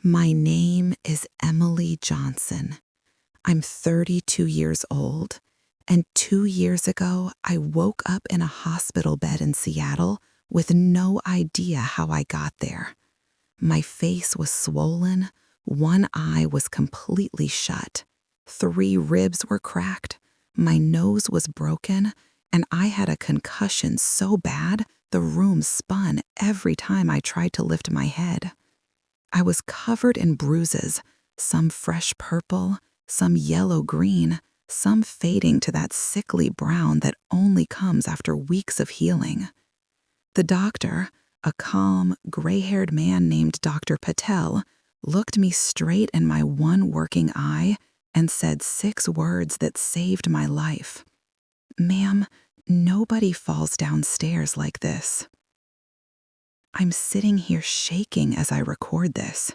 My name is Emily Johnson. I'm 32 years old, and 2 years ago, I woke up in a hospital bed in Seattle with no idea how I got there. My face was swollen, one eye was completely shut, 3 ribs were cracked, my nose was broken, and I had a concussion so bad the room spun every time I tried to lift my head. I was covered in bruises, some fresh purple, some yellow-green, some fading to that sickly brown that only comes after weeks of healing. The doctor, a calm, gray-haired man named Dr. Patel, looked me straight in my one working eye and said 6 words that saved my life. "Ma'am, nobody falls downstairs like this." I'm sitting here shaking as I record this.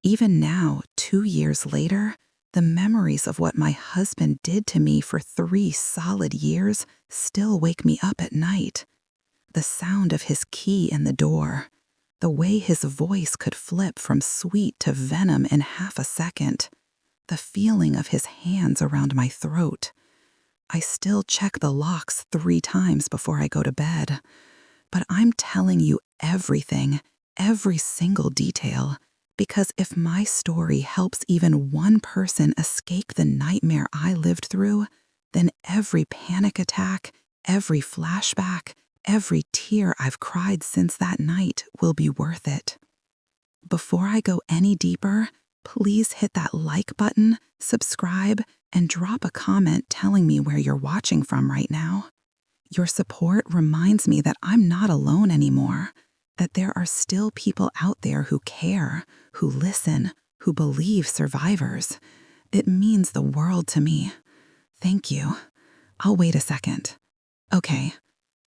Even now, 2 years later, the memories of what my husband did to me for 3 solid years still wake me up at night. The sound of his key in the door, the way his voice could flip from sweet to venom in half a second, the feeling of his hands around my throat. I still check the locks 3 times before I go to bed. But I'm telling you everything, every single detail, because if my story helps even one person escape the nightmare I lived through, then every panic attack, every flashback, every tear I've cried since that night will be worth it. Before I go any deeper, please hit that like button, subscribe, and drop a comment telling me where you're watching from right now. Your support reminds me that I'm not alone anymore, that there are still people out there who care, who listen, who believe survivors. It means the world to me. Thank you. I'll wait a second. Okay,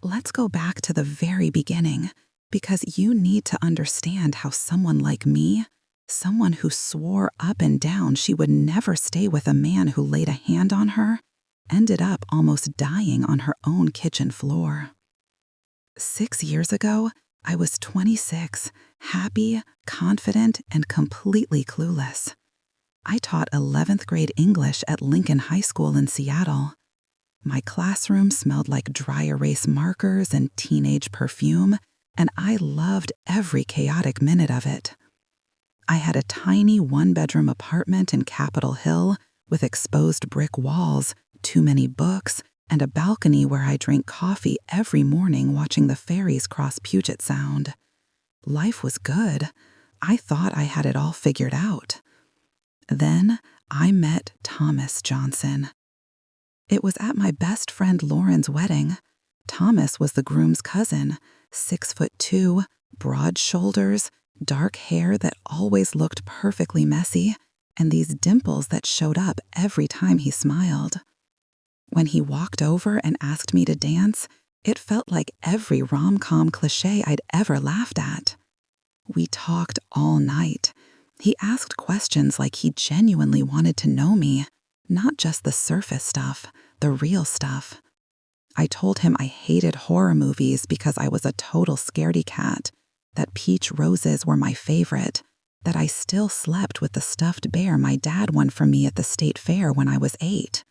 let's go back to the very beginning, because you need to understand how someone like me, someone who swore up and down she would never stay with a man who laid a hand on her, ended up almost dying on her own kitchen floor. 6 years ago, I was 26, happy, confident, and completely clueless. I taught 11th grade English at Lincoln High School in Seattle. My classroom smelled like dry erase markers and teenage perfume, and I loved every chaotic minute of it. I had a tiny 1-bedroom apartment in Capitol Hill with exposed brick walls, too many books, and a balcony where I drank coffee every morning watching the ferries cross Puget Sound. Life was good. I thought I had it all figured out. Then I met Thomas Johnson. It was at my best friend Lauren's wedding. Thomas was the groom's cousin, 6'2", broad shoulders, dark hair that always looked perfectly messy, and these dimples that showed up every time he smiled. When he walked over and asked me to dance, it felt like every rom-com cliché I'd ever laughed at. We talked all night. He asked questions like he genuinely wanted to know me, not just the surface stuff, the real stuff. I told him I hated horror movies because I was a total scaredy cat, that peach roses were my favorite, that I still slept with the stuffed bear my dad won for me at the state fair when I was 8.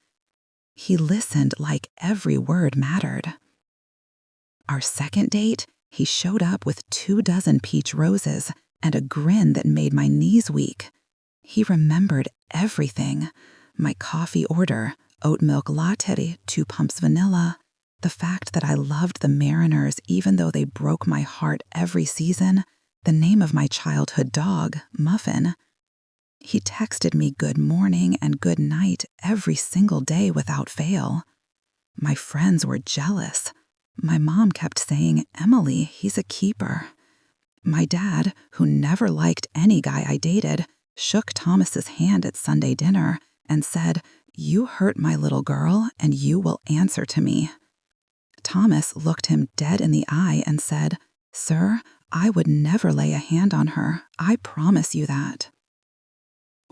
He listened like every word mattered. Our second date, he showed up with 24 peach roses and a grin that made my knees weak. He remembered everything. My coffee order, oat milk latte, 2 pumps vanilla, the fact that I loved the Mariners even though they broke my heart every season, the name of my childhood dog, Muffin. He texted me good morning and good night every single day without fail. My friends were jealous. My mom kept saying, "Emily, he's a keeper." My dad, who never liked any guy I dated, shook Thomas's hand at Sunday dinner and said, "You hurt my little girl, and you will answer to me." Thomas looked him dead in the eye and said, "Sir, I would never lay a hand on her. I promise you that."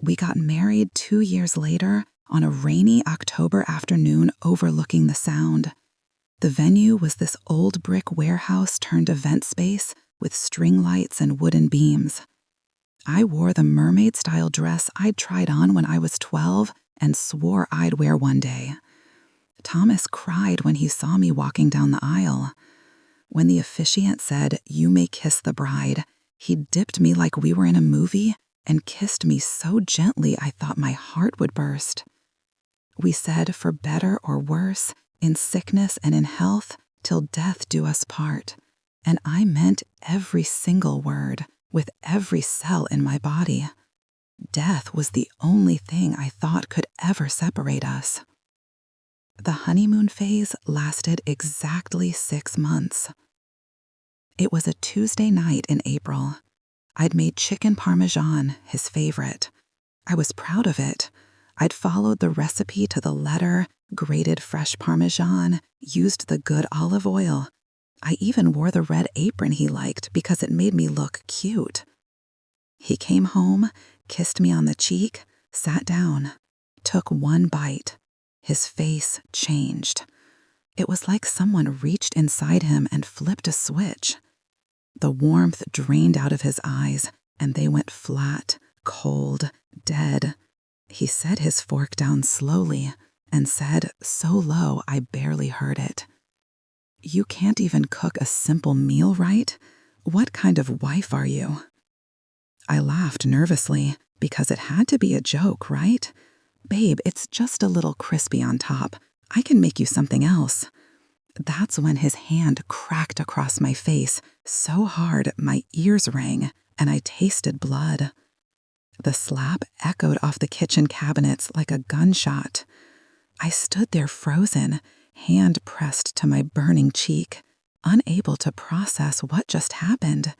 We got married 2 years later on a rainy October afternoon overlooking the Sound. The venue was this old brick warehouse turned event space with string lights and wooden beams. I wore the mermaid-style dress I'd tried on when I was 12 and swore I'd wear one day. Thomas cried when he saw me walking down the aisle. When the officiant said, "You may kiss the bride," he dipped me like we were in a movie and kissed me so gently I thought my heart would burst. We said, "For better or worse, in sickness and in health, till death do us part." And I meant every single word, with every cell in my body. Death was the only thing I thought could ever separate us. The honeymoon phase lasted exactly 6 months. It was a Tuesday night in April. I'd made chicken parmesan, his favorite. I was proud of it. I'd followed the recipe to the letter, grated fresh parmesan, used the good olive oil. I even wore the red apron he liked because it made me look cute. He came home, kissed me on the cheek, sat down, took one bite. His face changed. It was like someone reached inside him and flipped a switch. The warmth drained out of his eyes, and they went flat, cold, dead. He set his fork down slowly and said, so low I barely heard it, "You can't even cook a simple meal right? What kind of wife are you?" I laughed nervously because it had to be a joke, right? "Babe, it's just a little crispy on top. I can make you something else." That's when his hand cracked across my face so hard my ears rang and I tasted blood. The slap echoed off the kitchen cabinets like a gunshot. I stood there frozen, hand pressed to my burning cheek, unable to process what just happened.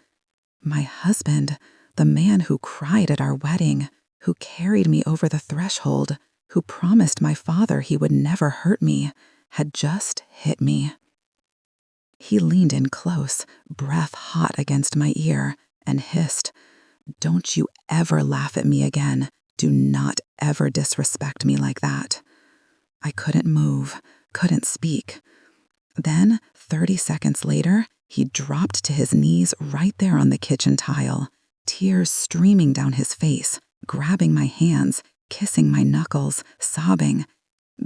My husband, the man who cried at our wedding, who carried me over the threshold, who promised my father he would never hurt me, had just hit me. He leaned in close, breath hot against my ear, and hissed, "Don't you ever laugh at me again. Do not ever disrespect me like that." I couldn't move, couldn't speak. Then, 30 seconds later, he dropped to his knees right there on the kitchen tile, tears streaming down his face, grabbing my hands, kissing my knuckles, sobbing,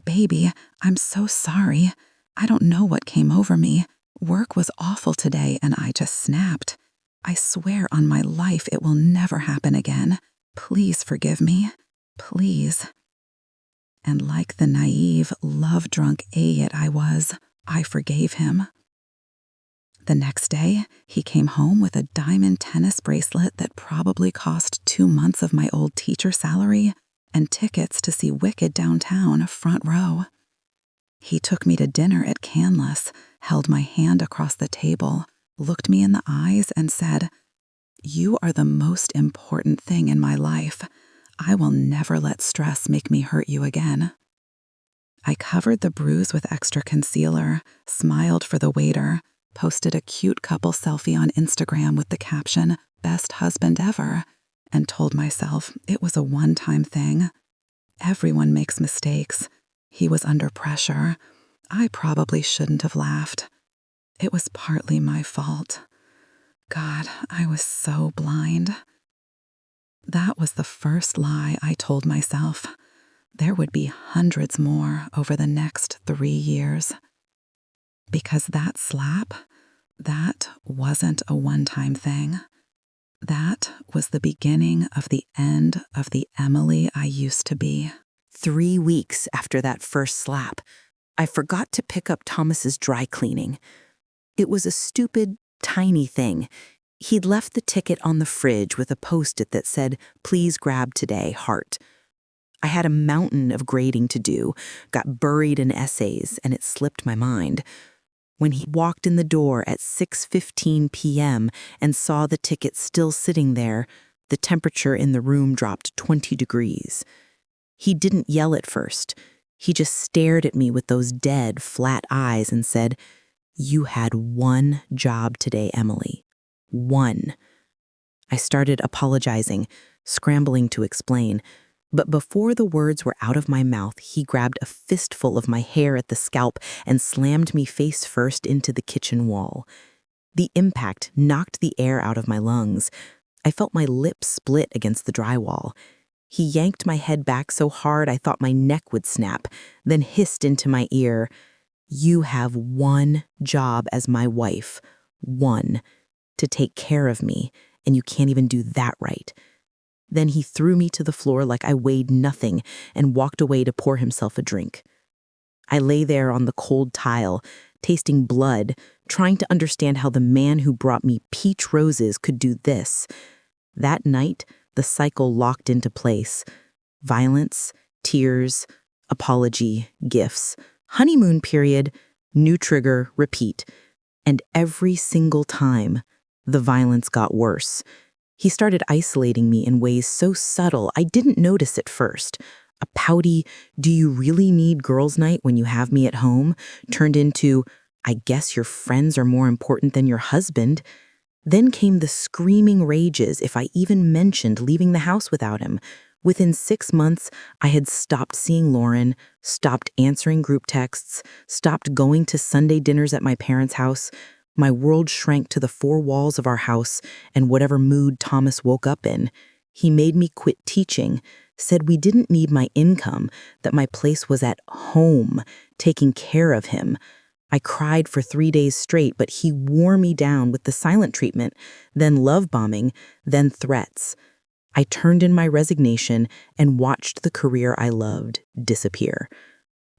"Baby, I'm so sorry. I don't know what came over me. Work was awful today and I just snapped. I swear on my life it will never happen again. Please forgive me. Please." And like the naive, love-drunk idiot I was, I forgave him. The next day, he came home with a diamond tennis bracelet that probably cost 2 months of my old teacher salary and tickets to see Wicked downtown, front row. He took me to dinner at Canlis, held my hand across the table, looked me in the eyes, and said, "You are the most important thing in my life. I will never let stress make me hurt you again." I covered the bruise with extra concealer, smiled for the waiter, posted a cute couple selfie on Instagram with the caption, "Best husband ever," and told myself it was a one-time thing. Everyone makes mistakes. He was under pressure. I probably shouldn't have laughed. It was partly my fault. God, I was so blind. That was the first lie I told myself. There would be hundreds more over the next 3 years. Because that slap, that wasn't a one-time thing. That was the beginning of the end of the Emily I used to be. 3 weeks after that first slap, I forgot to pick up Thomas's dry cleaning. It was a stupid, tiny thing. He'd left the ticket on the fridge with a Post-it that said, "Please grab today, heart." I had a mountain of grading to do, got buried in essays, and it slipped my mind. When he walked in the door at 6:15 p.m. and saw the ticket still sitting there, the temperature in the room dropped 20 degrees. He didn't yell at first. He just stared at me with those dead, flat eyes and said, "You had one job today, Emily. One." I started apologizing, scrambling to explain. But before the words were out of my mouth, he grabbed a fistful of my hair at the scalp and slammed me face first into the kitchen wall. The impact knocked the air out of my lungs. I felt my lips split against the drywall. He yanked my head back so hard I thought my neck would snap, then hissed into my ear, "You have one job as my wife. One. To take care of me, and you can't even do that right." Then he threw me to the floor like I weighed nothing and walked away to pour himself a drink. I lay there on the cold tile, tasting blood, trying to understand how the man who brought me peach roses could do this. That night, the cycle locked into place. Violence, tears, apology, gifts, honeymoon period, new trigger, repeat. And every single time, the violence got worse. He started isolating me in ways so subtle I didn't notice at first. A pouty, "Do you really need girls' night when you have me at home?" turned into, "I guess your friends are more important than your husband." Then came the screaming rages if I even mentioned leaving the house without him. Within 6 months, I had stopped seeing Lauren, stopped answering group texts, stopped going to Sunday dinners at my parents' house. My world shrank to the 4 walls of our house and whatever mood Thomas woke up in. He made me quit teaching, said we didn't need my income, that my place was at home, taking care of him. I cried for 3 days straight, but he wore me down with the silent treatment, then love bombing, then threats. I turned in my resignation and watched the career I loved disappear.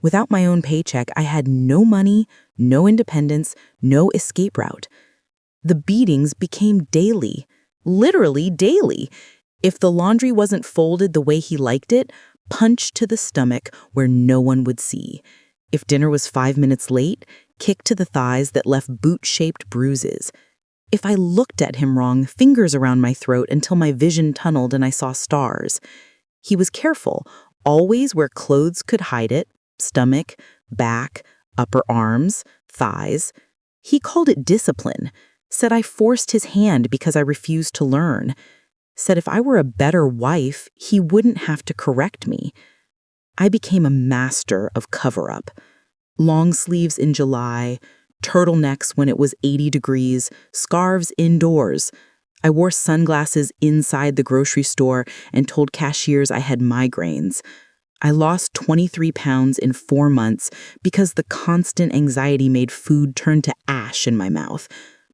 Without my own paycheck, I had no money, no independence, no escape route. The beatings became daily, literally daily. If the laundry wasn't folded the way he liked it, punch to the stomach where no one would see. If dinner was 5 minutes late, kick to the thighs that left boot-shaped bruises. If I looked at him wrong, fingers around my throat until my vision tunneled and I saw stars. He was careful, always where clothes could hide it, stomach, back, upper arms, thighs. He called it discipline, said I forced his hand because I refused to learn, said if I were a better wife, he wouldn't have to correct me. I became a master of cover-up. Long sleeves in July, turtlenecks when it was 80 degrees, scarves indoors. I wore sunglasses inside the grocery store and told cashiers I had migraines. I lost 23 pounds in 4 months because the constant anxiety made food turn to ash in my mouth.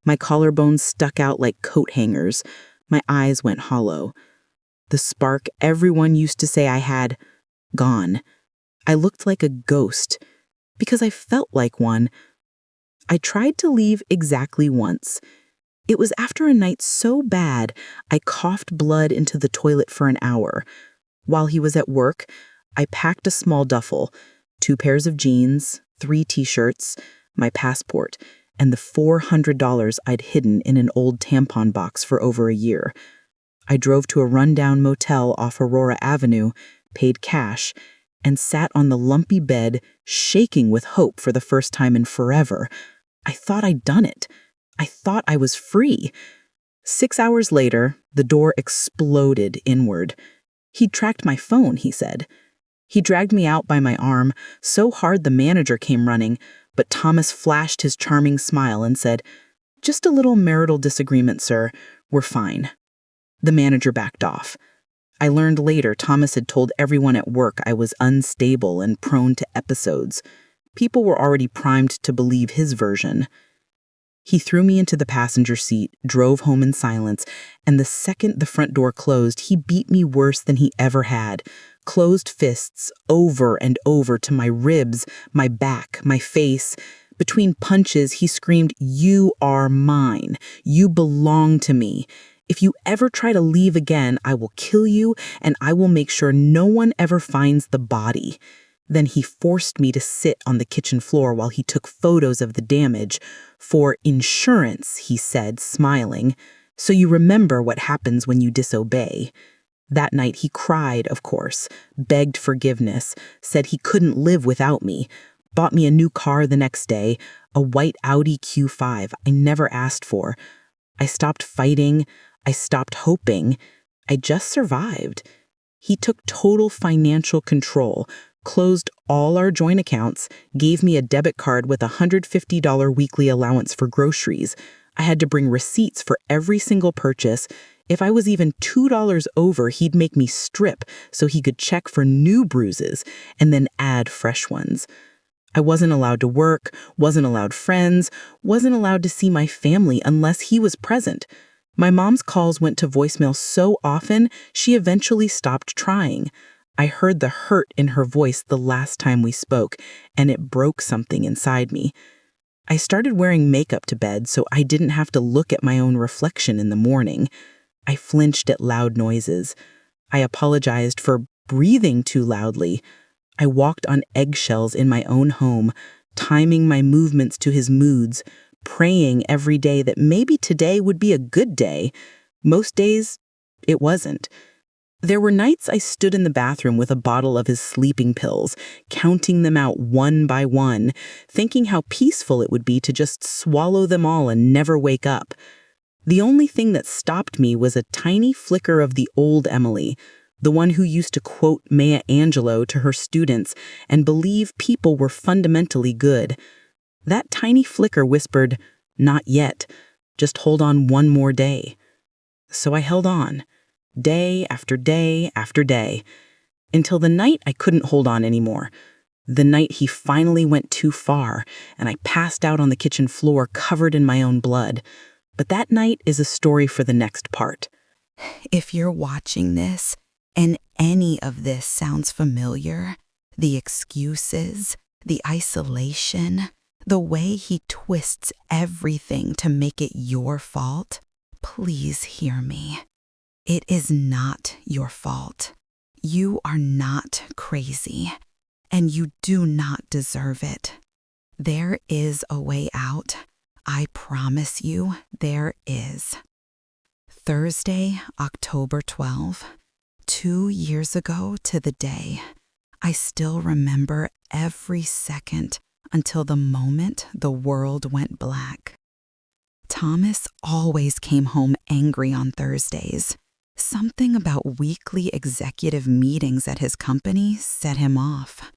My collarbones stuck out like coat hangers. My eyes went hollow. The spark everyone used to say I had, gone. I looked like a ghost because I felt like one. I tried to leave exactly once. It was after a night so bad, I coughed blood into the toilet for an hour. While he was at work, I packed a small duffel, 2 pairs of jeans, 3 t-shirts, my passport, and the $400 I'd hidden in an old tampon box for over a year. I drove to a rundown motel off Aurora Avenue, paid cash, and sat on the lumpy bed, shaking with hope for the first time in forever. I thought I'd done it. I thought I was free. 6 hours later, the door exploded inward. He'd tracked my phone, he said. He dragged me out by my arm, so hard the manager came running, but Thomas flashed his charming smile and said, "Just a little marital disagreement, sir. We're fine." The manager backed off. I learned later Thomas had told everyone at work I was unstable and prone to episodes. People were already primed to believe his version. He threw me into the passenger seat, drove home in silence, and the second the front door closed, he beat me worse than he ever had. Closed fists over and over to my ribs, my back, my face. Between punches, he screamed, "You are mine. You belong to me. If you ever try to leave again, I will kill you, and I will make sure no one ever finds the body." Then he forced me to sit on the kitchen floor while he took photos of the damage. "For insurance," he said, smiling, "so you remember what happens when you disobey." That night he cried, of course, begged forgiveness, said he couldn't live without me, bought me a new car the next day, a white Audi Q5 I never asked for. I stopped fighting. I stopped hoping. I just survived. He took total financial control, closed all our joint accounts, gave me a debit card with a $150 weekly allowance for groceries. I had to bring receipts for every single purchase. If I was even $2 over, he'd make me strip so he could check for new bruises and then add fresh ones. I wasn't allowed to work, wasn't allowed friends, wasn't allowed to see my family unless he was present. My mom's calls went to voicemail so often, she eventually stopped trying. I heard the hurt in her voice the last time we spoke, and it broke something inside me. I started wearing makeup to bed so I didn't have to look at my own reflection in the morning. I flinched at loud noises. I apologized for breathing too loudly. I walked on eggshells in my own home, timing my movements to his moods, praying every day that maybe today would be a good day. Most days, it wasn't. There were nights I stood in the bathroom with a bottle of his sleeping pills, counting them out one by one, thinking how peaceful it would be to just swallow them all and never wake up. The only thing that stopped me was a tiny flicker of the old Emily, the one who used to quote Maya Angelou to her students and believe people were fundamentally good. That tiny flicker whispered, "Not yet. Just hold on one more day." So I held on, day after day after day, until the night I couldn't hold on anymore. The night he finally went too far, and I passed out on the kitchen floor covered in my own blood. But that night is a story for the next part. If you're watching this and any of this sounds familiar, the excuses, the isolation, the way he twists everything to make it your fault, please hear me. It is not your fault. You are not crazy, and you do not deserve it. There is a way out. I promise you there is. Thursday, October 12, 2 years ago to the day. I still remember every second until the moment the world went black. Thomas always came home angry on Thursdays. Something about weekly executive meetings at his company set him off.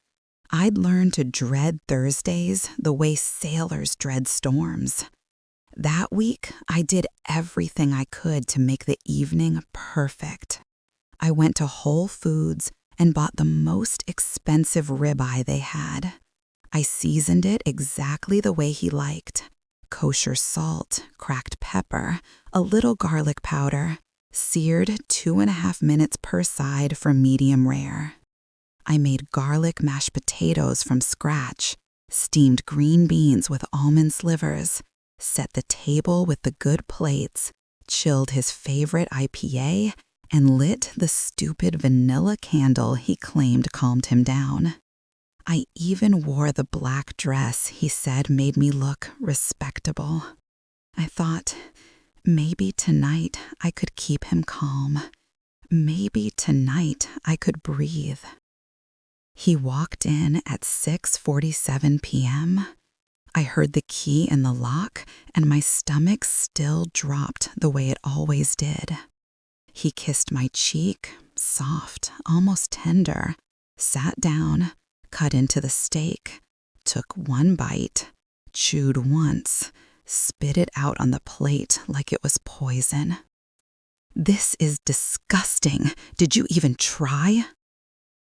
I'd learned to dread Thursdays the way sailors dread storms. That week, I did everything I could to make the evening perfect. I went to Whole Foods and bought the most expensive ribeye they had. I seasoned it exactly the way he liked. Kosher salt, cracked pepper, a little garlic powder, seared 2.5 minutes per side for medium rare. I made garlic mashed potatoes from scratch, steamed green beans with almond slivers, set the table with the good plates, chilled his favorite IPA, and lit the stupid vanilla candle he claimed calmed him down. I even wore the black dress he said made me look respectable. I thought, maybe tonight I could keep him calm. Maybe tonight I could breathe. He walked in at 6:47 p.m. I heard the key in the lock, and my stomach still dropped the way it always did. He kissed my cheek, soft, almost tender, sat down, cut into the steak, took one bite, chewed once, spit it out on the plate like it was poison. "This is disgusting. Did you even try?"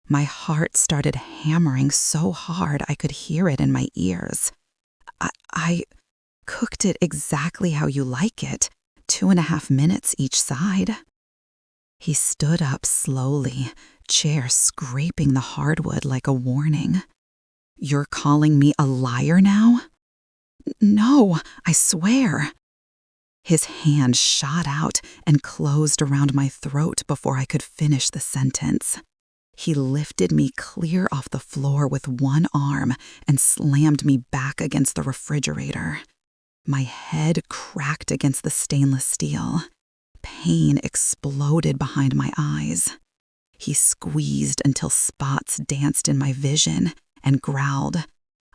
My heart started hammering so hard I could hear it in my ears. I cooked it exactly how you like it, 2.5 minutes each side. He stood up slowly, chair scraping the hardwood like a warning. "You're calling me a liar now?" "No, I swear." His hand shot out and closed around my throat before I could finish the sentence. He lifted me clear off the floor with one arm and slammed me back against the refrigerator. My head cracked against the stainless steel. Pain exploded behind my eyes. He squeezed until spots danced in my vision and growled,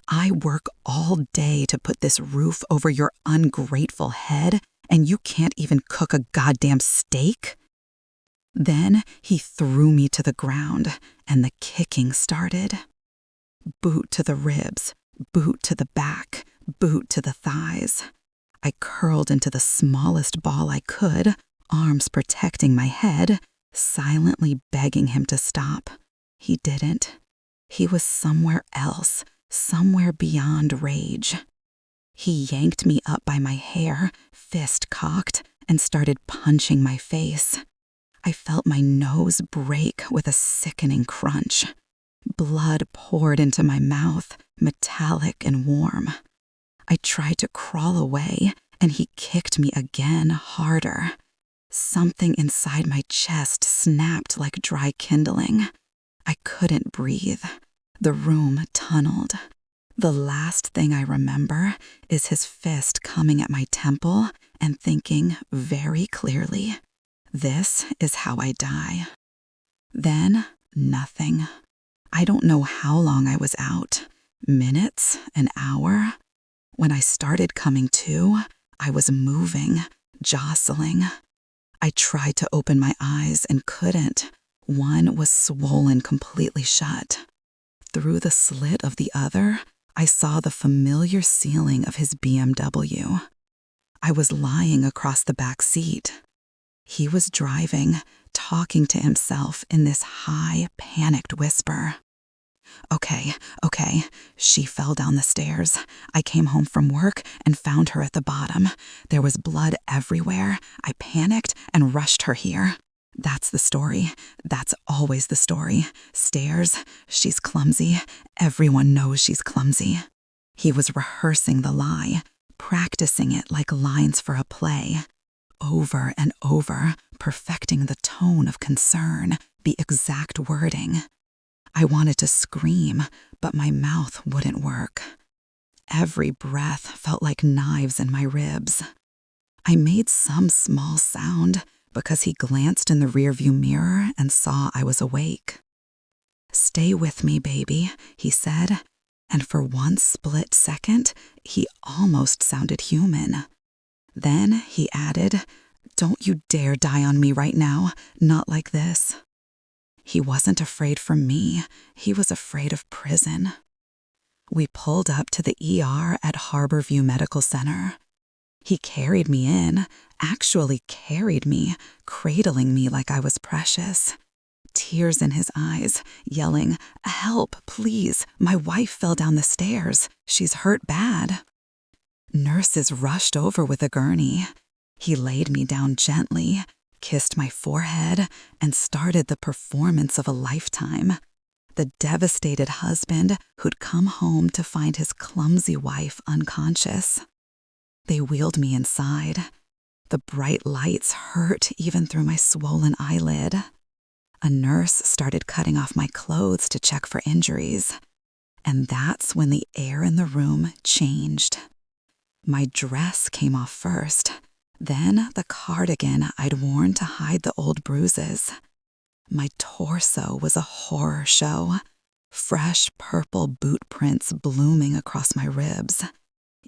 "I work all day to put this roof over your ungrateful head, and you can't even cook a goddamn steak?" Then he threw me to the ground, and the kicking started. Boot to the ribs, boot to the back, boot to the thighs. I curled into the smallest ball I could, arms protecting my head, silently begging him to stop. He didn't. He was somewhere else, somewhere beyond rage. He yanked me up by my hair, fist cocked, and started punching my face. I felt my nose break with a sickening crunch. Blood poured into my mouth, metallic and warm. I tried to crawl away, and he kicked me again, harder. Something inside my chest snapped like dry kindling. I couldn't breathe. The room tunneled. The last thing I remember is his fist coming at my temple and thinking very clearly, "This is how I die." Then, nothing. I don't know how long I was out. Minutes, an hour. When I started coming to, I was moving, jostling. I tried to open my eyes and couldn't. One was swollen completely shut. Through the slit of the other, I saw the familiar ceiling of his BMW. I was lying across the back seat. He was driving, talking to himself in this high, panicked whisper. Okay. She fell down the stairs. I came home from work and found her at the bottom. There was blood everywhere. I panicked and rushed her here. That's the story. That's always the story. Stairs, she's clumsy. Everyone knows she's clumsy. He was rehearsing the lie, practicing it like lines for a play. Over and over, perfecting the tone of concern, the exact wording. I wanted to scream, but my mouth wouldn't work. Every breath felt like knives in my ribs. I made some small sound because he glanced in the rearview mirror and saw I was awake. "Stay with me, baby," he said, and for one split second, he almost sounded human. Then he added, "Don't you dare die on me right now, not like this." He wasn't afraid for me, he was afraid of prison. We pulled up to the ER at Harborview Medical Center. He carried me in, actually carried me, cradling me like I was precious. Tears in his eyes, yelling, "Help, please, my wife fell down the stairs, she's hurt bad." Nurses rushed over with a gurney. He laid me down gently, kissed my forehead, and started the performance of a lifetime. The devastated husband who'd come home to find his clumsy wife unconscious. They wheeled me inside. The bright lights hurt even through my swollen eyelid. A nurse started cutting off my clothes to check for injuries. And that's when the air in the room changed. My dress came off first. Then the cardigan I'd worn to hide the old bruises. My torso was a horror show. Fresh purple boot prints blooming across my ribs.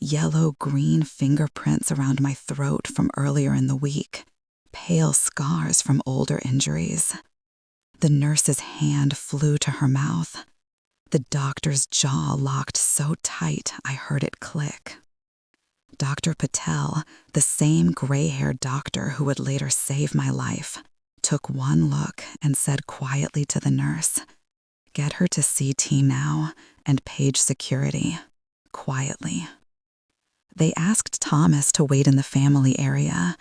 Yellow-green fingerprints around my throat from earlier in the week. Pale scars from older injuries. The nurse's hand flew to her mouth. The doctor's jaw locked so tight I heard it click. Dr. Patel, the same gray-haired doctor who would later save my life, took one look and said quietly to the nurse, "Get her to CT now and page security," quietly. They asked Thomas to wait in the family area.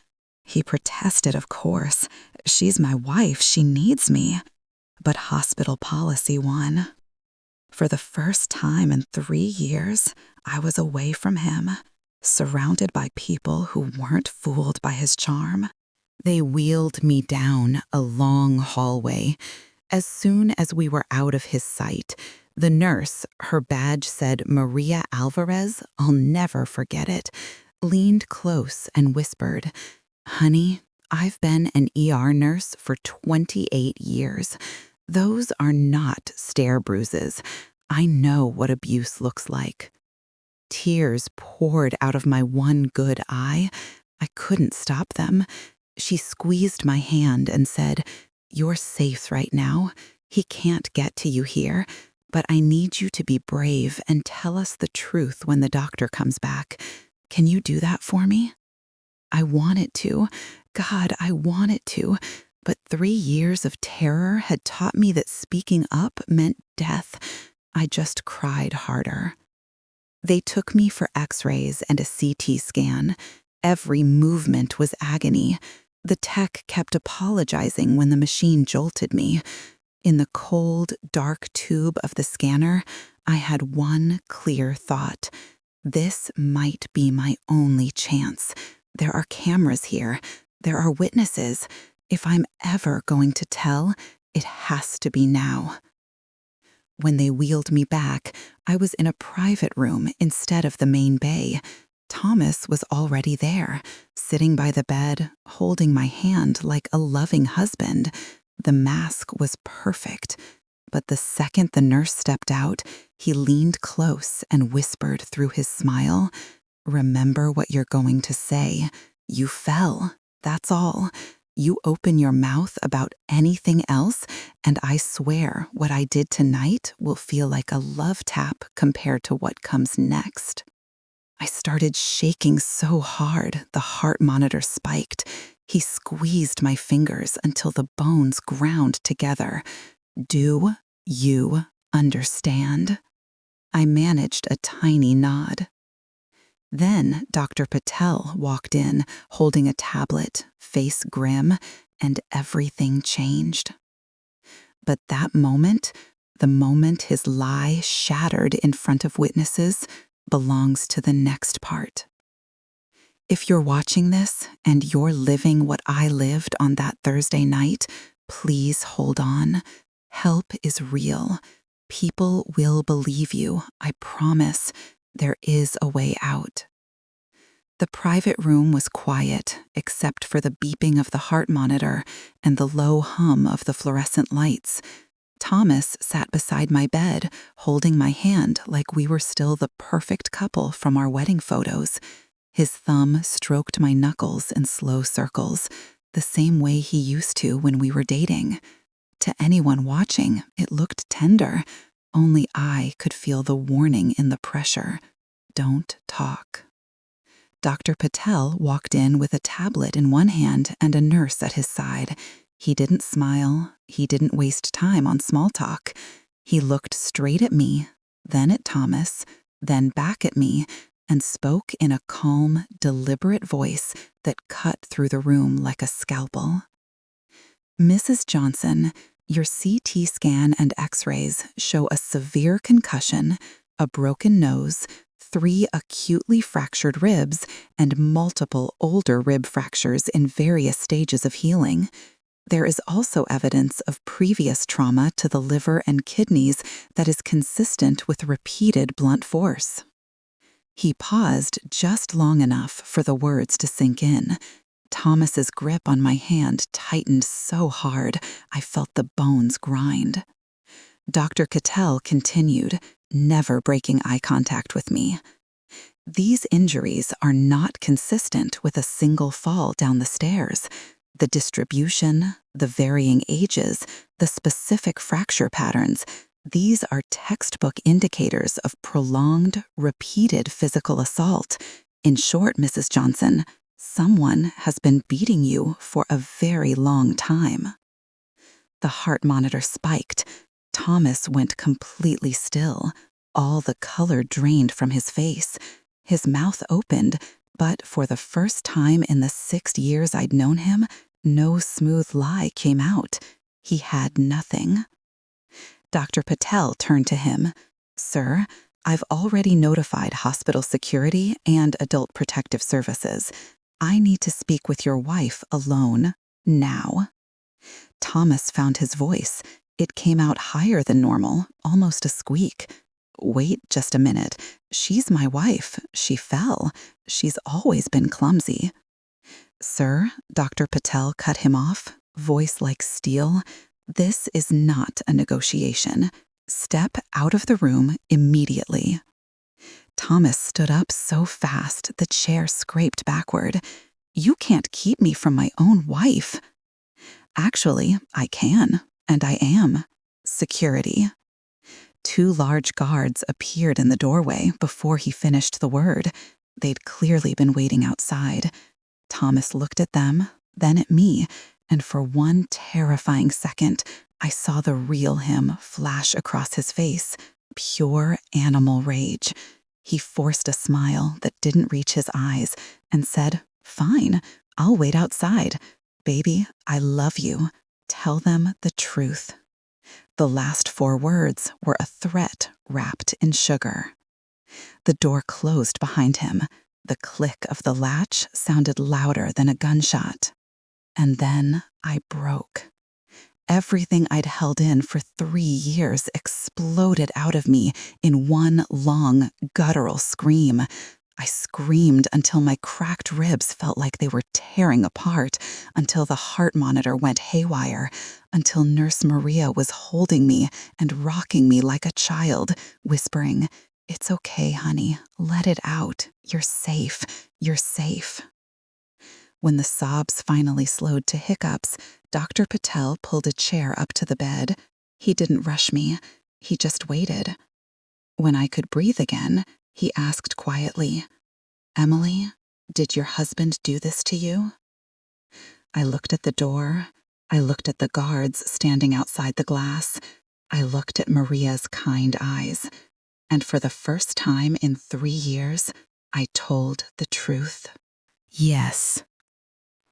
He protested, of course. "She's my wife, she needs me." But hospital policy won. For the first time in 3 years, I was away from him, surrounded by people who weren't fooled by his charm. They wheeled me down a long hallway. As soon as we were out of his sight, the nurse, her badge said Maria Alvarez, I'll never forget it, leaned close and whispered, "Honey, I've been an ER nurse for 28 years. Those are not stair bruises. I know what abuse looks like." Tears poured out of my one good eye. I couldn't stop them. She squeezed my hand and said, "You're safe right now. He can't get to you here, but I need you to be brave and tell us the truth when the doctor comes back. Can you do that for me?" I wanted to. God, I wanted to, but 3 years of terror had taught me that speaking up meant death. I just cried harder. They took me for x-rays and a CT scan. Every movement was agony. The tech kept apologizing when the machine jolted me. In the cold, dark tube of the scanner, I had one clear thought. This might be my only chance. There are cameras here. There are witnesses. If I'm ever going to tell, it has to be now. When they wheeled me back, I was in a private room instead of the main bay. Thomas was already there, sitting by the bed, holding my hand like a loving husband. The mask was perfect, but the second the nurse stepped out, he leaned close and whispered through his smile, "Remember what you're going to say. You fell, that's all. You open your mouth about anything else, and I swear what I did tonight will feel like a love tap compared to what comes next." I started shaking so hard, the heart monitor spiked. He squeezed my fingers until the bones ground together. "Do you understand?" I managed a tiny nod. Then Dr. Patel walked in, holding a tablet, face grim, and everything changed. But that moment, the moment his lie shattered in front of witnesses, belongs to the next part. If you're watching this and you're living what I lived on that Thursday night, please hold on. Help is real. People will believe you, I promise. There is a way out. The private room was quiet, except for the beeping of the heart monitor and the low hum of the fluorescent lights. Thomas sat beside my bed, holding my hand like we were still the perfect couple from our wedding photos. His thumb stroked my knuckles in slow circles, the same way he used to when we were dating. To anyone watching, it looked tender. Only I could feel the warning in the pressure. Don't talk. Dr. Patel walked in with a tablet in one hand and a nurse at his side. He didn't smile. He didn't waste time on small talk. He looked straight at me, then at Thomas, then back at me, and spoke in a calm, deliberate voice that cut through the room like a scalpel. "Mrs. Johnson, your CT scan and x-rays show a severe concussion, a broken nose, 3 acutely fractured ribs, and multiple older rib fractures in various stages of healing. There is also evidence of previous trauma to the liver and kidneys that is consistent with repeated blunt force." He paused just long enough for the words to sink in. Thomas's grip on my hand tightened so hard, I felt the bones grind. Dr. Cattell continued, never breaking eye contact with me. "These injuries are not consistent with a single fall down the stairs. The distribution, the varying ages, the specific fracture patterns, these are textbook indicators of prolonged, repeated physical assault. In short, Mrs. Johnson, someone has been beating you for a very long time." The heart monitor spiked. Thomas went completely still. All the color drained from his face. His mouth opened, but for the first time in the 6 years I'd known him, no smooth lie came out. He had nothing. Dr. Patel turned to him. "Sir, I've already notified hospital security and adult protective services. I need to speak with your wife alone, now." Thomas found his voice. It came out higher than normal, almost a squeak. "Wait just a minute. She's my wife. She fell. She's always been clumsy." "Sir," Dr. Patel cut him off, voice like steel, "this is not a negotiation. Step out of the room immediately." Thomas stood up so fast the chair scraped backward. "You can't keep me from my own wife." "Actually, I can, and I am. Security." 2 large guards appeared in the doorway before he finished the word. They'd clearly been waiting outside. Thomas looked at them, then at me, and for one terrifying second, I saw the real him flash across his face, pure animal rage. He forced a smile that didn't reach his eyes and said, "Fine, I'll wait outside. Baby, I love you. Tell them the truth." The last 4 words were a threat wrapped in sugar. The door closed behind him. The click of the latch sounded louder than a gunshot. And then I broke. Everything I'd held in for 3 years exploded out of me in one long, guttural scream. I screamed until my cracked ribs felt like they were tearing apart, until the heart monitor went haywire, until Nurse Maria was holding me and rocking me like a child, whispering, "It's okay, honey. Let it out. You're safe. You're safe." When the sobs finally slowed to hiccups, Dr. Patel pulled a chair up to the bed. He didn't rush me. He just waited. When I could breathe again, he asked quietly, "Emily, did your husband do this to you?" I looked at the door. I looked at the guards standing outside the glass. I looked at Maria's kind eyes. And for the first time in 3 years, I told the truth. Yes.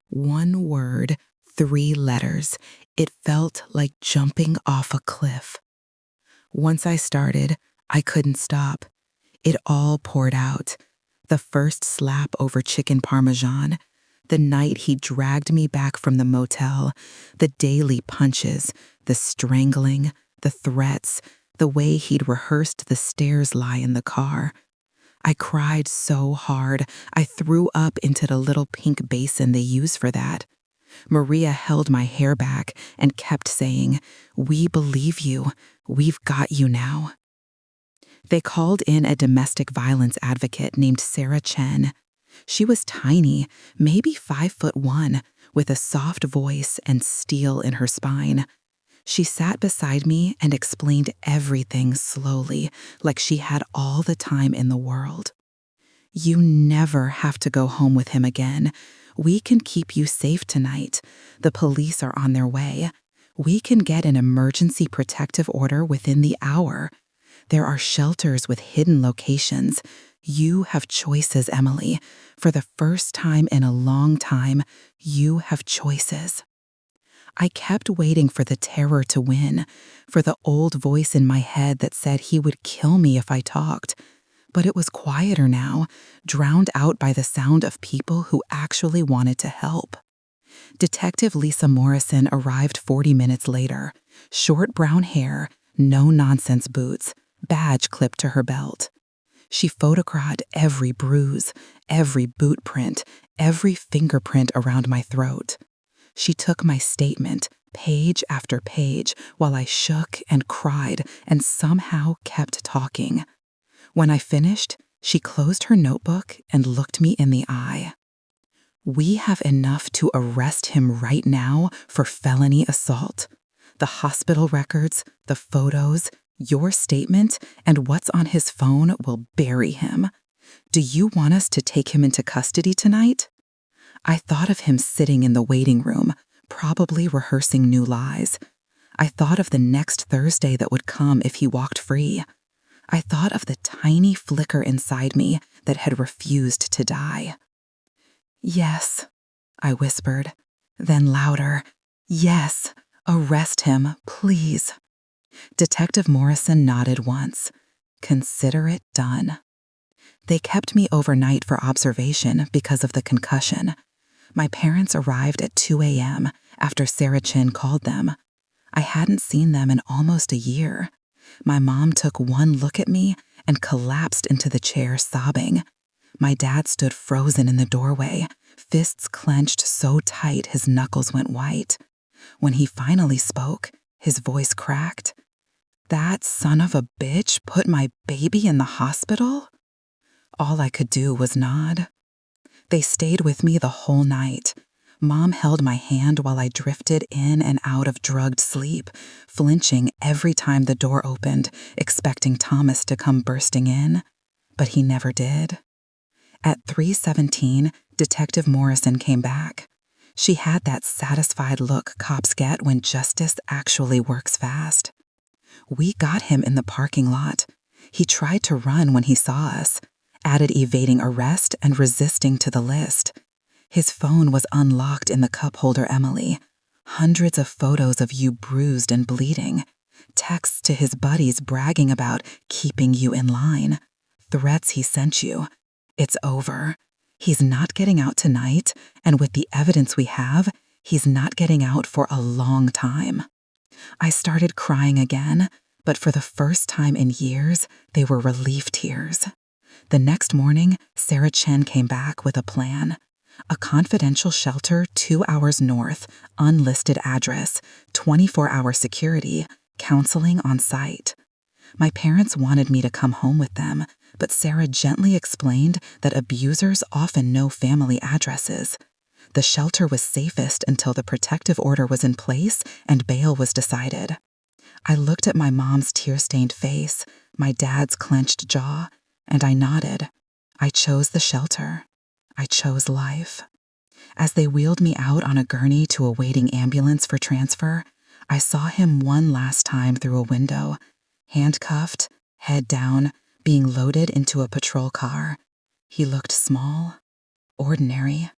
1 word, 3 letters. It felt like jumping off a cliff. Once I started, I couldn't stop. It all poured out. The first slap over chicken parmesan, the night he dragged me back from the motel, the daily punches, the strangling, the threats, the way he'd rehearsed the stairs lie in the car. I cried so hard, I threw up into the little pink basin they use for that. Maria held my hair back and kept saying, "We believe you. We've got you now." They called in a domestic violence advocate named Sarah Chen. She was tiny, maybe 5'1", with a soft voice and steel in her spine. She sat beside me and explained everything slowly, like she had all the time in the world. "You never have to go home with him again. We can keep you safe tonight. The police are on their way. We can get an emergency protective order within the hour. There are shelters with hidden locations. You have choices, Emily. For the first time in a long time, you have choices." I kept waiting for the terror to win, for the old voice in my head that said he would kill me if I talked. But it was quieter now, drowned out by the sound of people who actually wanted to help. Detective Lisa Morrison arrived 40 minutes later. Short brown hair, no-nonsense boots, badge clipped to her belt. She photographed every bruise, every boot print, every fingerprint around my throat. She took my statement, page after page, while I shook and cried and somehow kept talking. When I finished, she closed her notebook and looked me in the eye. "We have enough to arrest him right now for felony assault. The hospital records, the photos, your statement, and what's on his phone will bury him. Do you want us to take him into custody tonight?" I thought of him sitting in the waiting room, probably rehearsing new lies. I thought of the next Thursday that would come if he walked free. I thought of the tiny flicker inside me that had refused to die. "Yes," I whispered, then louder, "Yes, arrest him, please." Detective Morrison nodded once. "Consider it done." They kept me overnight for observation because of the concussion. My parents arrived at 2 a.m. after Sarah Chin called them. I hadn't seen them in almost a year. My mom took one look at me and collapsed into the chair sobbing. My dad stood frozen in the doorway, fists clenched so tight his knuckles went white. When he finally spoke, his voice cracked. "That son of a bitch put my baby in the hospital?" All I could do was nod. They stayed with me the whole night. Mom held my hand while I drifted in and out of drugged sleep, flinching every time the door opened, expecting Thomas to come bursting in. But he never did. At 3:17, Detective Morrison came back. She had that satisfied look cops get when justice actually works fast. We got him in the parking lot. He tried to run when he saw us, added evading arrest and resisting to the list. His phone was unlocked in the cup holder, Emily. Hundreds of photos of you bruised and bleeding. Texts to his buddies bragging about keeping you in line. Threats he sent you. It's over. He's not getting out tonight, and with the evidence we have, he's not getting out for a long time. I started crying again, but for the first time in years, they were relief tears. The next morning, Sarah Chen came back with a plan. A confidential shelter 2 hours north, unlisted address, 24-hour security, counseling on site. My parents wanted me to come home with them, but Sarah gently explained that abusers often know family addresses. The shelter was safest until the protective order was in place and bail was decided. I looked at my mom's tear-stained face, my dad's clenched jaw, and I nodded. I chose the shelter. I chose life. As they wheeled me out on a gurney to a waiting ambulance for transfer, I saw him one last time through a window, handcuffed, head down, being loaded into a patrol car. He looked small, ordinary,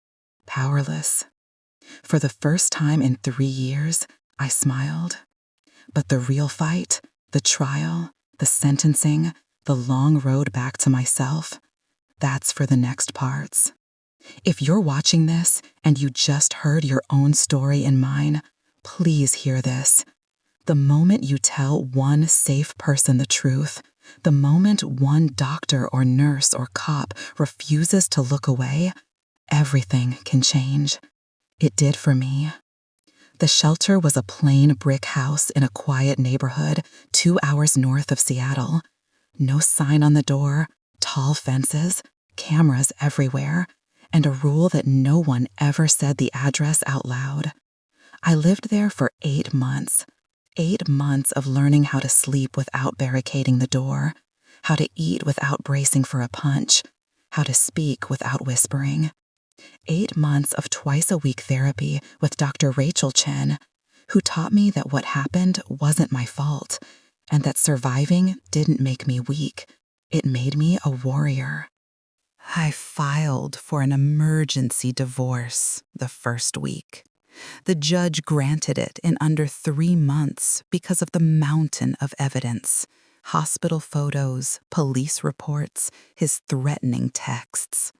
powerless. For the first time in 3 years, I smiled. But the real fight, the trial, the sentencing, the long road back to myself, that's for the next parts. If you're watching this and you just heard your own story and mine, please hear this. The moment you tell one safe person the truth, the moment one doctor or nurse or cop refuses to look away, everything can change. It did for me. The shelter was a plain brick house in a quiet neighborhood 2 hours north of Seattle. No sign on the door, tall fences, cameras everywhere, and a rule that no one ever said the address out loud. I lived there for 8 months. 8 months of learning how to sleep without barricading the door, how to eat without bracing for a punch, how to speak without whispering. 8 months of twice-a-week therapy with Dr. Rachel Chen, who taught me that what happened wasn't my fault, and that surviving didn't make me weak. It made me a warrior. I filed for an emergency divorce the first week. The judge granted it in under 3 months because of the mountain of evidence: hospital photos, police reports, his threatening texts.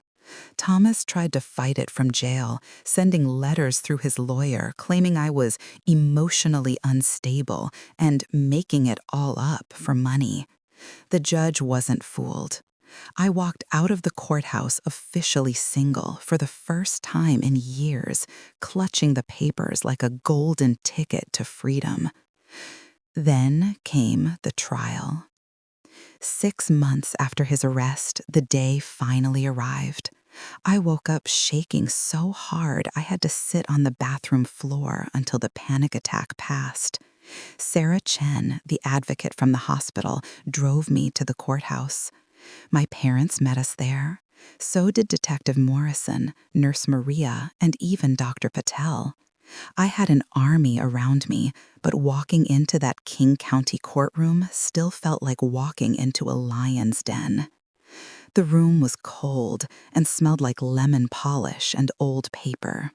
Thomas tried to fight it from jail, sending letters through his lawyer claiming I was emotionally unstable and making it all up for money. The judge wasn't fooled. I walked out of the courthouse officially single for the first time in years, clutching the papers like a golden ticket to freedom. Then came the trial. 6 months after his arrest, the day finally arrived. I woke up shaking so hard I had to sit on the bathroom floor until the panic attack passed. Sarah Chen, the advocate from the hospital, drove me to the courthouse. My parents met us there. So did Detective Morrison, Nurse Maria, and even Dr. Patel. I had an army around me, but walking into that King County courtroom still felt like walking into a lion's den. The room was cold and smelled like lemon polish and old paper.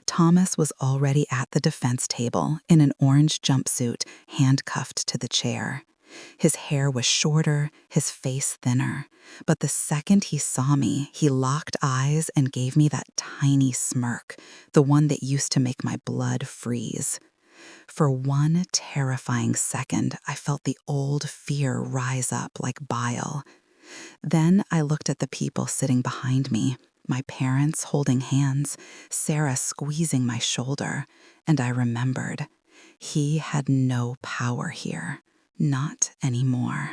Thomas was already at the defense table in an orange jumpsuit, handcuffed to the chair. His hair was shorter, his face thinner, but the second he saw me, he locked eyes and gave me that tiny smirk, the one that used to make my blood freeze. For one terrifying second, I felt the old fear rise up like bile. Then I looked at the people sitting behind me, my parents holding hands, Sarah squeezing my shoulder, and I remembered. He had no power here. Not anymore.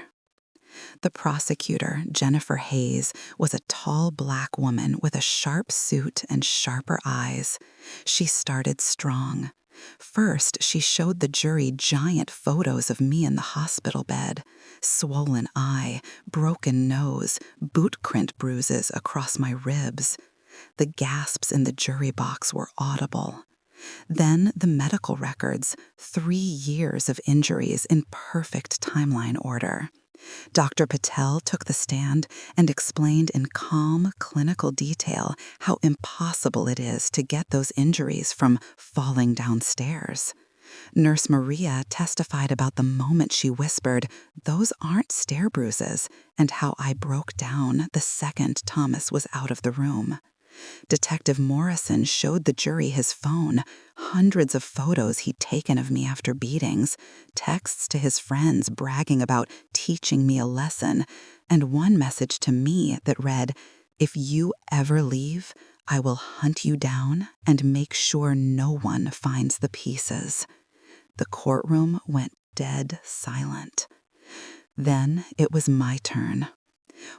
The prosecutor, Jennifer Hayes, was a tall black woman with a sharp suit and sharper eyes. She started strong. First, she showed the jury giant photos of me in the hospital bed: swollen eye, broken nose, boot print bruises across my ribs. The gasps in the jury box were audible. Then the medical records, 3 years of injuries in perfect timeline order. Dr. Patel took the stand and explained in calm, clinical detail how impossible it is to get those injuries from falling downstairs. Nurse Maria testified about the moment she whispered, "Those aren't stair bruises," and how I broke down the second Thomas was out of the room. Detective Morrison showed the jury his phone, hundreds of photos he'd taken of me after beatings, texts to his friends bragging about teaching me a lesson, and one message to me that read, "If you ever leave, I will hunt you down and make sure no one finds the pieces." The courtroom went dead silent. Then it was my turn.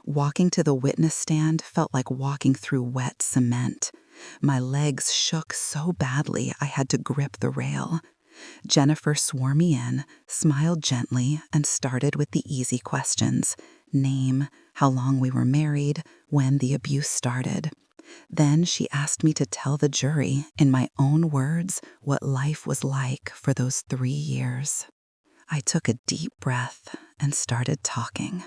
Walking to the witness stand felt like walking through wet cement. My legs shook so badly I had to grip the rail. Jennifer swore me in, smiled gently, and started with the easy questions: name, how long we were married, when the abuse started. Then she asked me to tell the jury, in my own words, what life was like for those 3 years. I took a deep breath and started talking.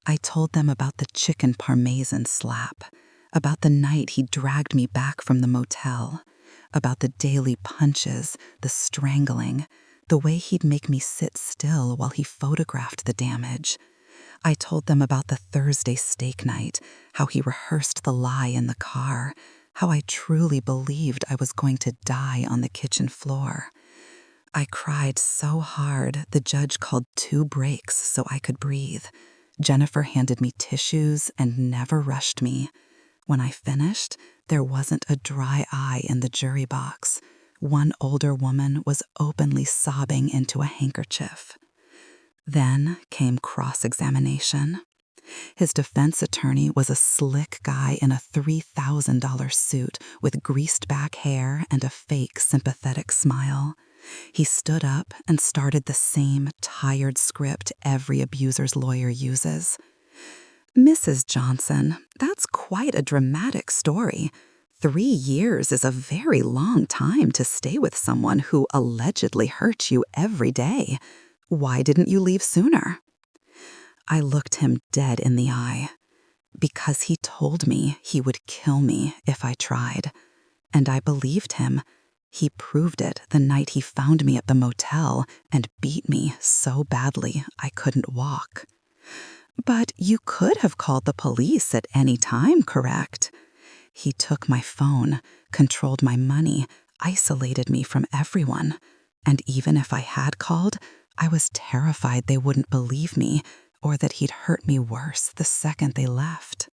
I told them about the chicken parmesan slap, about the night he dragged me back from the motel, about the daily punches, the strangling, the way he'd make me sit still while he photographed the damage. I told them about the Thursday steak night, how he rehearsed the lie in the car, how I truly believed I was going to die on the kitchen floor. I cried so hard the judge called 2 breaks so I could breathe. Jennifer handed me tissues and never rushed me. When I finished, there wasn't a dry eye in the jury box. One older woman was openly sobbing into a handkerchief. Then came cross-examination. His defense attorney was a slick guy in a $3,000 suit with greased-back hair and a fake sympathetic smile. He stood up and started the same tired script every abuser's lawyer uses. "Mrs. Johnson, that's quite a dramatic story. 3 years is a very long time to stay with someone who allegedly hurts you every day. Why didn't you leave sooner?" I looked him dead in the eye. Because he told me he would kill me if I tried. And I believed him. He proved it the night he found me at the motel and beat me so badly I couldn't walk. "But you could have called the police at any time, correct?" He took my phone, controlled my money, isolated me from everyone. And even if I had called, I was terrified they wouldn't believe me or that he'd hurt me worse the second they left.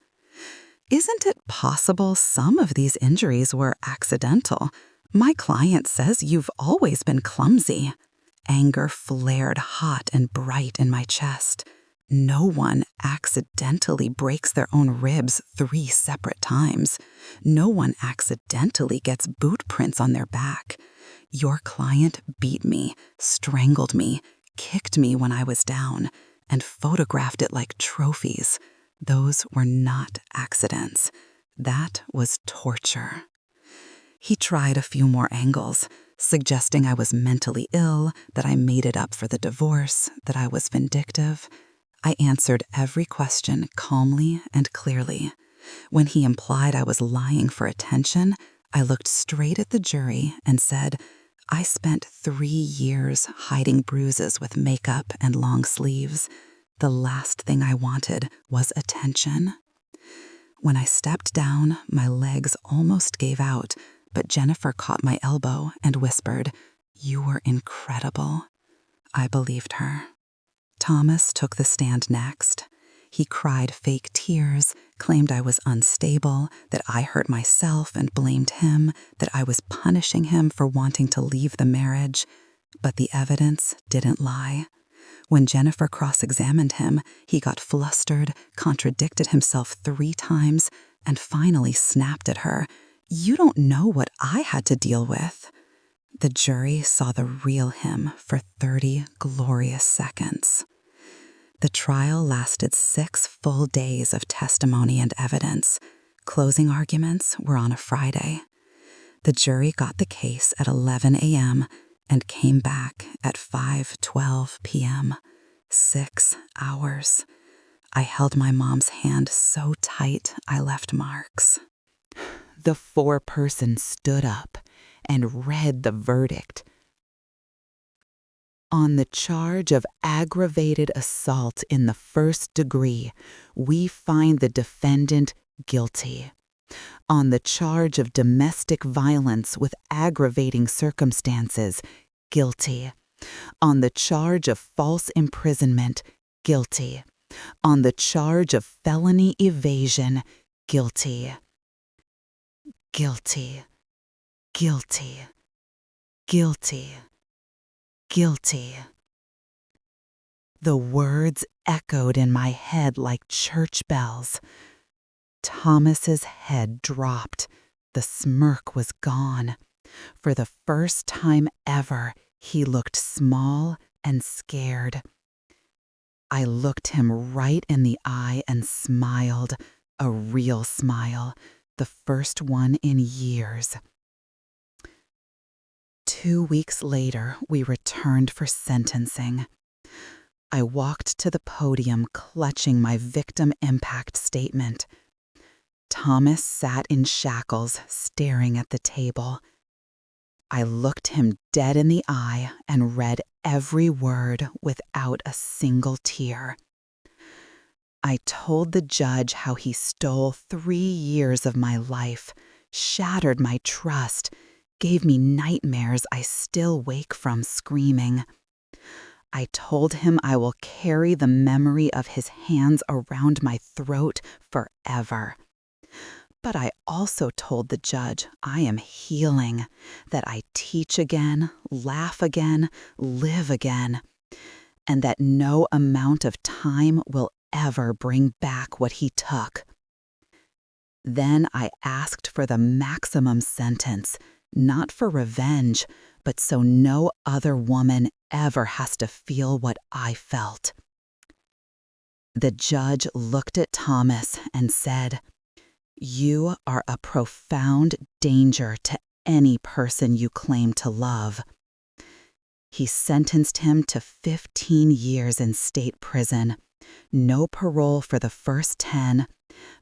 "Isn't it possible some of these injuries were accidental? My client says you've always been clumsy." Anger flared hot and bright in my chest. No one accidentally breaks their own ribs 3 separate times. No one accidentally gets boot prints on their back. Your client beat me, strangled me, kicked me when I was down, and photographed it like trophies. Those were not accidents. That was torture. He tried a few more angles, suggesting I was mentally ill, that I made it up for the divorce, that I was vindictive. I answered every question calmly and clearly. When he implied I was lying for attention, I looked straight at the jury and said, "I spent 3 years hiding bruises with makeup and long sleeves. The last thing I wanted was attention." When I stepped down, my legs almost gave out, but Jennifer caught my elbow and whispered, "You were incredible." I believed her. Thomas took the stand next. He cried fake tears, claimed I was unstable, that I hurt myself and blamed him, that I was punishing him for wanting to leave the marriage. But the evidence didn't lie. When Jennifer cross-examined him, he got flustered, contradicted himself 3 times, and finally snapped at her, "You don't know what I had to deal with." The jury saw the real him for 30 glorious seconds. The trial lasted 6 full days of testimony and evidence. Closing arguments were on a Friday. The jury got the case at 11 a.m. and came back at 5:12 p.m. 6 hours. I held my mom's hand so tight I left marks. The foreperson stood up and read the verdict. On the charge of aggravated assault in the first degree, we find the defendant guilty. On the charge of domestic violence with aggravating circumstances, guilty. On the charge of false imprisonment, guilty. On the charge of felony evasion, guilty. Guilty. Guilty. Guilty. Guilty. The words echoed in my head like church bells. Thomas's head dropped. The smirk was gone. For the first time ever, he looked small and scared. I looked him right in the eye and smiled, a real smile, the first one in years. 2 weeks later, we returned for sentencing. I walked to the podium clutching my victim impact statement. Thomas sat in shackles, staring at the table. I looked him dead in the eye and read every word without a single tear. I told the judge how he stole 3 years of my life, shattered my trust, gave me nightmares I still wake from screaming. I told him I will carry the memory of his hands around my throat forever. But I also told the judge I am healing, that I teach again, laugh again, live again, and that no amount of time will ever bring back what he took. Then I asked for the maximum sentence, not for revenge, but so no other woman ever has to feel what I felt. The judge looked at Thomas and said, "You are a profound danger to any person you claim to love." He sentenced him to 15 years in state prison, no parole for the first 10,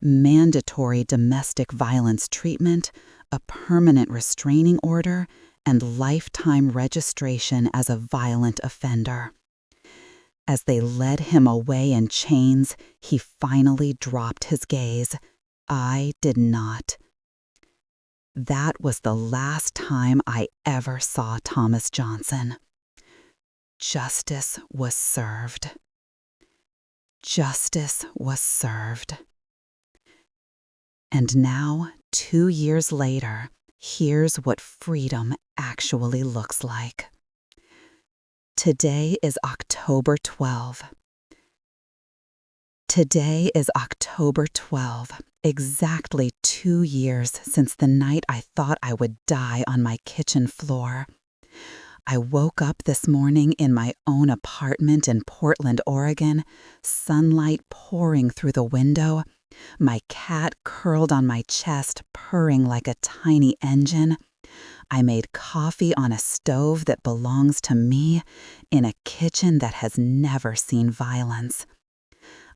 mandatory domestic violence treatment, a permanent restraining order, and lifetime registration as a violent offender. As they led him away in chains, he finally dropped his gaze. I did not. That was the last time I ever saw Thomas Johnson. Justice was served. Justice was served. And now, 2 years later, here's what freedom actually looks like. Today is October 12. Today is October 12, exactly 2 years since the night I thought I would die on my kitchen floor. I woke up this morning in my own apartment in Portland, Oregon, sunlight pouring through the window, my cat curled on my chest, purring like a tiny engine. I made coffee on a stove that belongs to me in a kitchen that has never seen violence.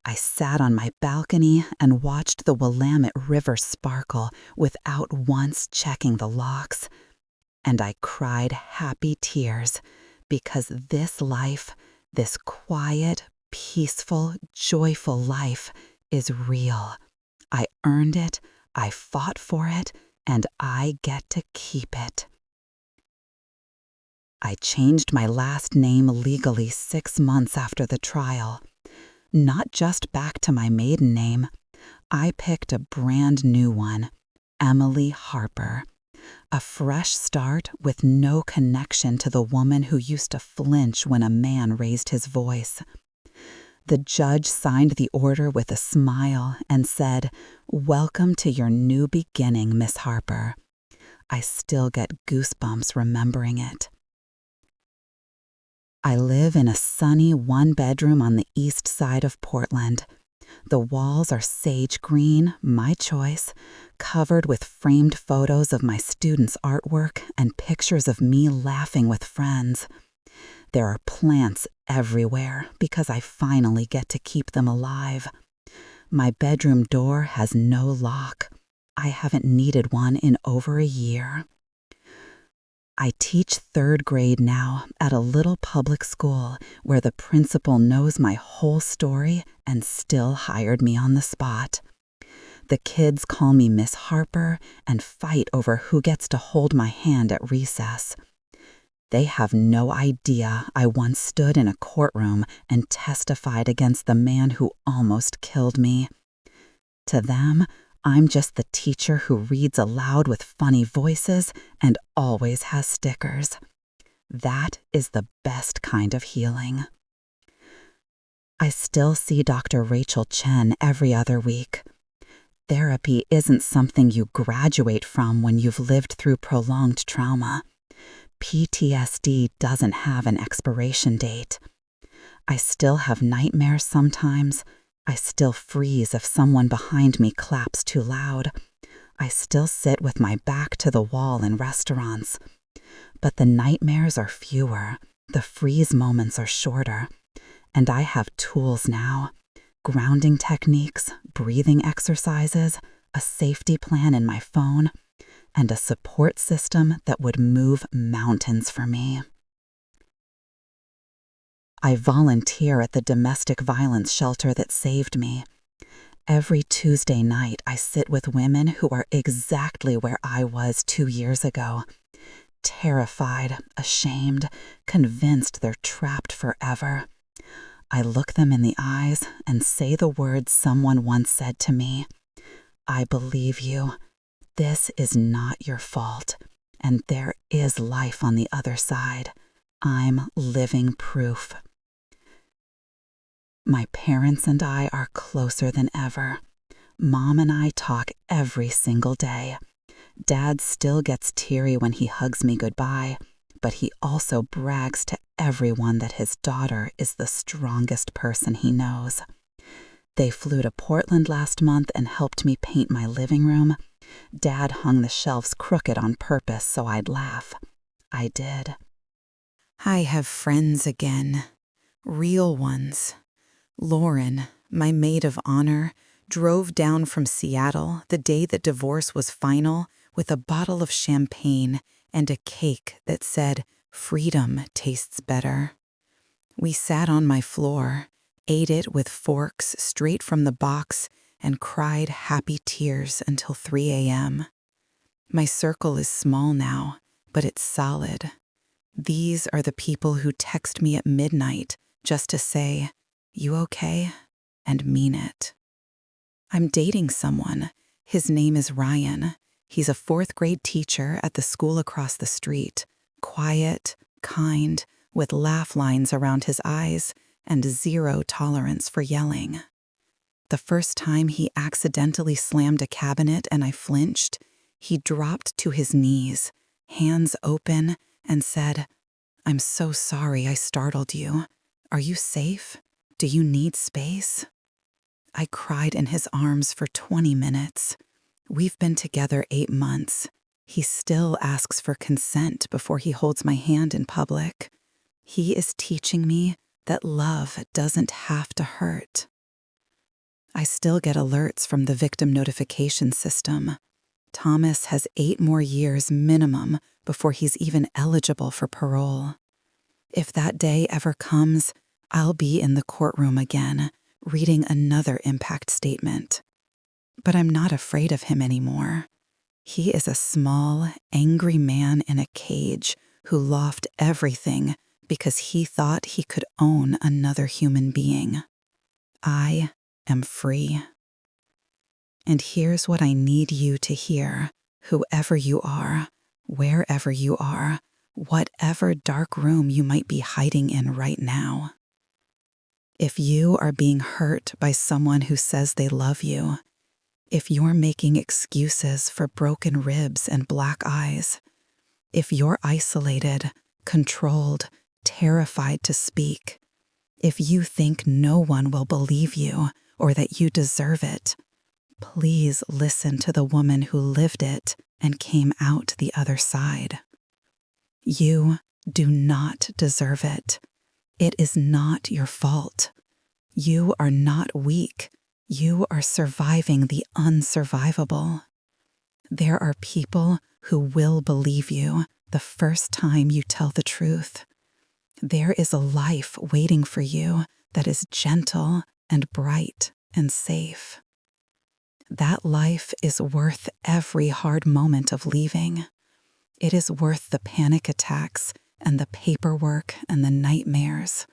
I sat on my balcony and watched the Willamette River sparkle without once checking the locks. And I cried happy tears because this life, this quiet, peaceful, joyful life, is real. I earned it, I fought for it, and I get to keep it. I changed my last name legally 6 months after the trial. Not just back to my maiden name. I picked a brand new one, Emily Harper. A fresh start with no connection to the woman who used to flinch when a man raised his voice. The judge signed the order with a smile and said, "Welcome to your new beginning, Miss Harper." I still get goosebumps remembering it. I live in a sunny 1-bedroom on the east side of Portland. The walls are sage green, my choice, covered with framed photos of my students' artwork and pictures of me laughing with friends. There are plants everywhere because I finally get to keep them alive. My bedroom door has no lock. I haven't needed one in over a year. I teach 3rd grade now at a little public school where the principal knows my whole story and still hired me on the spot. The kids call me Miss Harper and fight over who gets to hold my hand at recess. They have no idea I once stood in a courtroom and testified against the man who almost killed me. To them, I'm just the teacher who reads aloud with funny voices and always has stickers. That is the best kind of healing. I still see Dr. Rachel Chen every other week. Therapy isn't something you graduate from when you've lived through prolonged trauma. PTSD doesn't have an expiration date. I still have nightmares sometimes. I still freeze if someone behind me claps too loud. I still sit with my back to the wall in restaurants. But the nightmares are fewer, the freeze moments are shorter, and I have tools now. Grounding techniques, breathing exercises, a safety plan in my phone, and a support system that would move mountains for me. I volunteer at the domestic violence shelter that saved me. Every Tuesday night, I sit with women who are exactly where I was 2 years ago. Terrified, ashamed, convinced they're trapped forever. I look them in the eyes and say the words someone once said to me. I believe you. This is not your fault, and there is life on the other side. I'm living proof. My parents and I are closer than ever. Mom and I talk every single day. Dad still gets teary when he hugs me goodbye, but he also brags to everyone that his daughter is the strongest person he knows. They flew to Portland last month and helped me paint my living room. Dad hung the shelves crooked on purpose so I'd laugh. I did. I have friends again. Real ones. Lauren, my maid of honor, drove down from Seattle the day that divorce was final with a bottle of champagne and a cake that said, "Freedom tastes better." We sat on my floor, ate it with forks straight from the box, and cried happy tears until 3 a.m. My circle is small now, but it's solid. These are the people who text me at midnight just to say, "You okay?" and mean it. I'm dating someone. His name is Ryan. He's a 4th grade teacher at the school across the street. Quiet, kind, with laugh lines around his eyes and 0 tolerance for yelling. The first time he accidentally slammed a cabinet and I flinched, he dropped to his knees, hands open, and said, "I'm so sorry I startled you. Are you safe? Do you need space?" I cried in his arms for 20 minutes. We've been together 8 months. He still asks for consent before he holds my hand in public. He is teaching me that love doesn't have to hurt. I still get alerts from the victim notification system. Thomas has 8 more years minimum before he's even eligible for parole. If that day ever comes, I'll be in the courtroom again, reading another impact statement. But I'm not afraid of him anymore. He is a small, angry man in a cage who lost everything because he thought he could own another human being. I am free. And here's what I need you to hear, whoever you are, wherever you are, whatever dark room you might be hiding in right now. If you are being hurt by someone who says they love you, if you're making excuses for broken ribs and black eyes, if you're isolated, controlled, terrified to speak, If you think no one will believe you or that you deserve it, please listen to the woman who lived it and came out the other side. You do not deserve it. It is not your fault. You are not weak. You are surviving the unsurvivable. There are people who will believe you the first time you tell the truth. There is a life waiting for you that is gentle and bright and safe. That life is worth every hard moment of leaving. It is worth the panic attacks and the paperwork and the nightmares.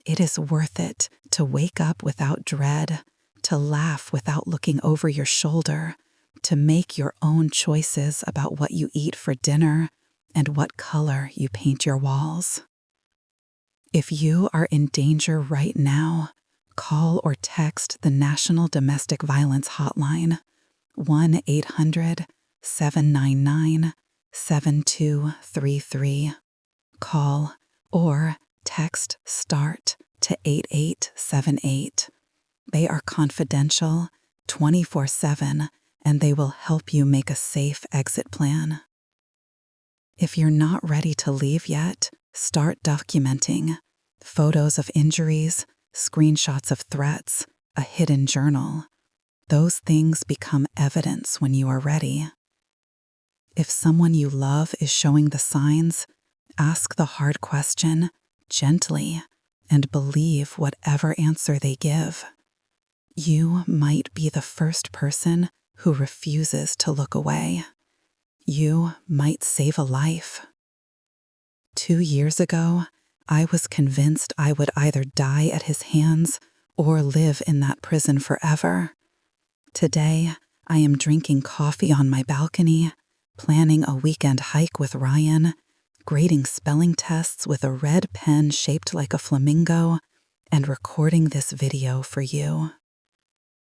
It is worth it to wake up without dread, to laugh without looking over your shoulder, to make your own choices about what you eat for dinner and what color you paint your walls. If you are in danger right now, call or text the National Domestic Violence Hotline, 1-800-799-7233. Call or text START to 8878. They are confidential, 24/7, and they will help you make a safe exit plan. If you're not ready to leave yet, start documenting photos of injuries, screenshots of threats, a hidden journal. Those things become evidence when you are ready. If someone you love is showing the signs, ask the hard question gently and believe whatever answer they give. You might be the first person who refuses to look away. You might save a life. 2 years ago, I was convinced I would either die at his hands or live in that prison forever. Today, I am drinking coffee on my balcony, planning a weekend hike with Ryan, grading spelling tests with a red pen shaped like a flamingo, and recording this video for you.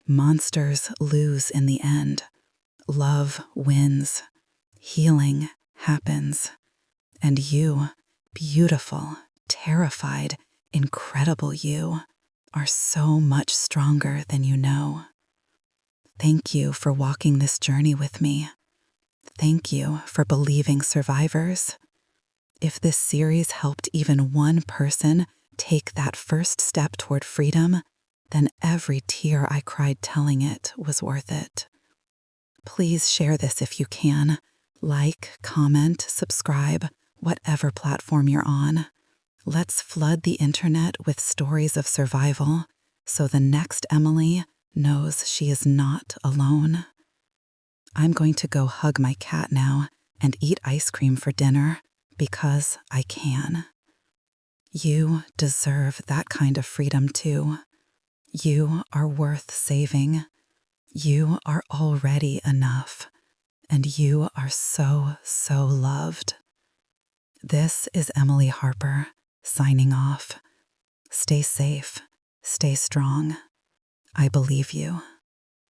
Monsters lose in the end. Love wins. Healing happens. And you, beautiful, terrified, incredible you, are so much stronger than you know. Thank you for walking this journey with me. Thank you for believing survivors. If this series helped even one person take that first step toward freedom, then every tear I cried telling it was worth it. Please share this if you can. Like, comment, subscribe, whatever platform you're on. Let's flood the internet with stories of survival so the next Emily knows she is not alone. I'm going to go hug my cat now and eat ice cream for dinner because I can. You deserve that kind of freedom too. You are worth saving. You are already enough, and you are so, so loved. This is Emily Harper, signing off. Stay safe, stay strong. I believe you.